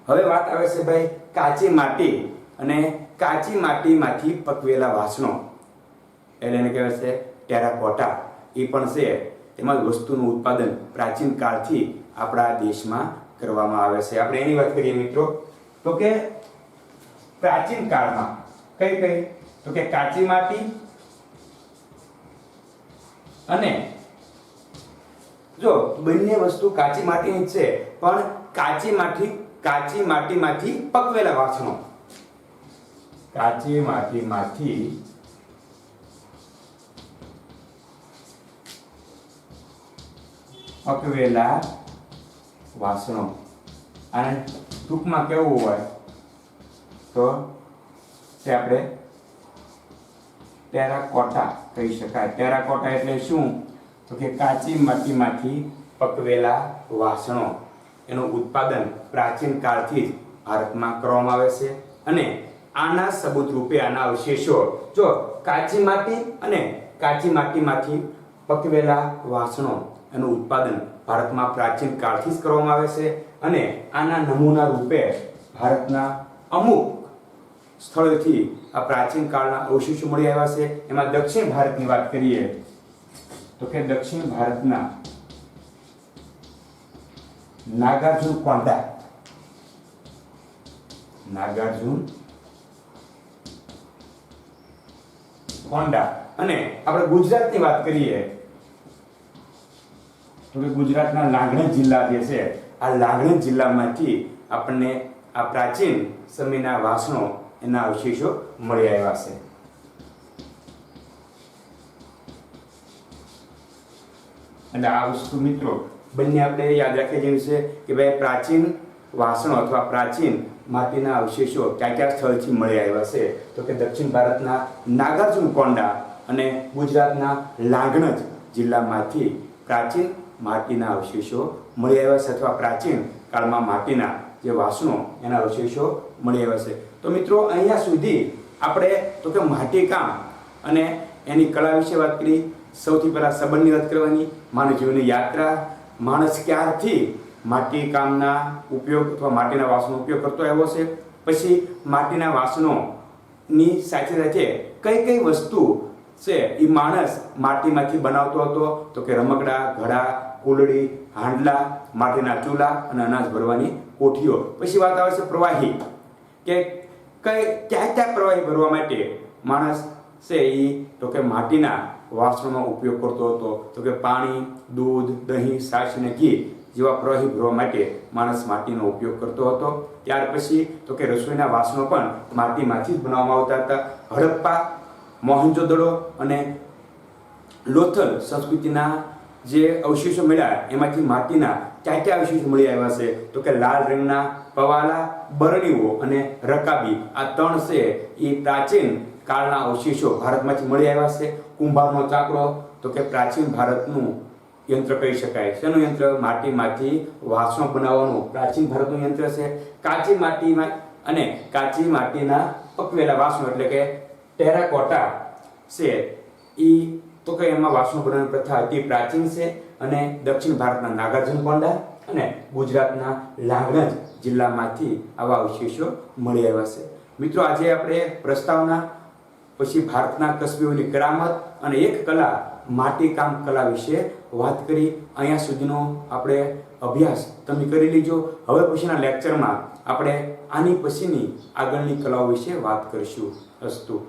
હવે વાત આવે છે ભાઈ કાચી માટી અને કાચી માટીમાંથી પકવેલા વાસણો એટલે એને કહેવાય છે ટેરાકોટા. એ પણ છે તેમાં વસ્તુનું ઉત્પાદન પ્રાચીન કાળથી આપણા દેશમાં કરવામાં આવે છે. આપણે એની વાત કરીએ મિત્રો તો કે પ્રાચીન કાળમાં કઈ તો કે કાચી માટી અને જો બંને વસ્તુ કાચી માટીની છે પણ કાચી માટીમાંથી પકવેલા વાસણો, કાચી માટીમાંથી પકવેલા વાસણો. અને ટૂંકમાં કેવું હોય તો તે આપણે ટેરાકોટા કહી શકાય. ટેરાકોટા એટલે શું તો કે કાચી માટીમાંથી પકવેલા વાસણો. એનું ઉત્પાદન પ્રાચીન કાળથી જ ભારતમાં કરવામાં આવે છે અને આના સબૂત રૂપે આના અવશેષો જો કાચી માટી અને કાચી માટીમાંથી પકવેલા વાસણો એનું ઉત્પાદન ભારતમાં પ્રાચીન કાળથી જ કરવામાં આવે છે અને આના નમૂના રૂપે ભારતના અમુક સ્થળોથી આ પ્રાચીન કાળના અવશેષો મળી આવ્યા છે. એમાં દક્ષિણ ભારતની વાત કરીએ તો કે દક્ષિણ ભારતના નાગાર્જુન કોંડા અને આપણે ગુજરાતની વાત કરીએ તો કે ગુજરાતના લાગણજ જિલ્લા જે છે આ લાગણજ જિલ્લામાંથી આપણને આ પ્રાચીન સમયના વાસણો એના અવશેષો મળી આવ્યા છે. અને આ વસ્તુ મિત્રો બંને આપણે યાદ રાખીએ જેવું છે કે ભાઈ પ્રાચીન વાસણો અથવા પ્રાચીન માટીના અવશેષો કયા સ્થળથી મળી આવ્યા છે તો કે દક્ષિણ ભારતના નાગાર્જુન કોંડા અને ગુજરાતના લાગણજ જિલ્લામાંથી પ્રાચીન માટીના અવશેષો મળી આવ્યા છે અથવા પ્રાચીન કાળમાં માટીના જે વાસણો એના અવશેષો મળી આવ્યા છે. તો મિત્રો અહીંયા સુધી આપણે તો કે માટીકામ અને એની કળા વિશે વાત કરી. સૌથી પહેલા સંબંધની વાત કરવાની, માનવ જીવનની યાત્રા, માણસ ક્યારથી માટીકામના ઉપયોગ અથવા માટીના વાસણનો ઉપયોગ કરતો આવ્યો છે, પછી માટીના વાસણોની સાથે સાથે કઈ વસ્તુ છે એ માણસ માટીમાંથી બનાવતો હતો તો કે રમકડા, ઘડા, કુલડી, હાંડલા, માટીના ચૂલા અને અનાજ ભરવાની કોઠીઓ. પછી વાત આવે છે પ્રવાહી કે ક્યાં પ્રવાહી ભરવા માટે માણસ છે એ તો કે માટીના વાસણોનો ઉપયોગ કરતો હતો તો કે પાણી, દૂધ, દહીં, છાશ અને ઘી જેવા પ્રવાહી ભરવા માટે માણસ માટીનો ઉપયોગ કરતો હતો. ત્યાર પછી તો કે રસોઈના વાસણો પણ માટીમાંથી જ બનાવવામાં આવતા હતા. હડપ્પા, મોહેંજો-દડો અને લોથલ સંસ્કૃતિના જે અવશેષો મળ્યા એમાંથી માટીના ક્યાં અવશેષો મળી આવ્યા છે તો કે લાલ રંગના પવાલા, બરણીઓ અને રકાબી. આ ત્રણ છે એ પ્રાચીન કાળના અવશેષો ભારતમાંથી મળી આવ્યા છે. કુંભારનો ચાકડો તો કે પ્રાચીન ભારતનું યંત્ર કહી શકાય. શેનું યંત્ર? માટીમાંથી વાસણો બનાવવાનું પ્રાચીન ભારતનું યંત્ર છે. કાચી માટીમાં અને કાચી માટીના પકવેલા વાસણો એટલે કે ટેરાકોટા છે એ તો કે એમાં વાસણો બનાવવાની પ્રથા અતિ પ્રાચીન છે અને દક્ષિણ ભારતના નાગાર્જુન કોંડા અને ગુજરાતના લાગણજ જિલ્લામાંથી આવા અવશેષો મળી આવ્યા છે. મિત્રો આજે આપણે પ્રસ્તાવના, પછી ભારતના કસબીઓની કરામત અને એક કલા માટીકામ કલા વિશે વાત કરી. અહીંયા સુધીનો આપણે અભ્યાસ તમે કરી લીજો. હવે પછીના લેક્ચરમાં આપણે આની પછીની આગળની કલાઓ વિશે વાત કરીશું. અસ્તુ.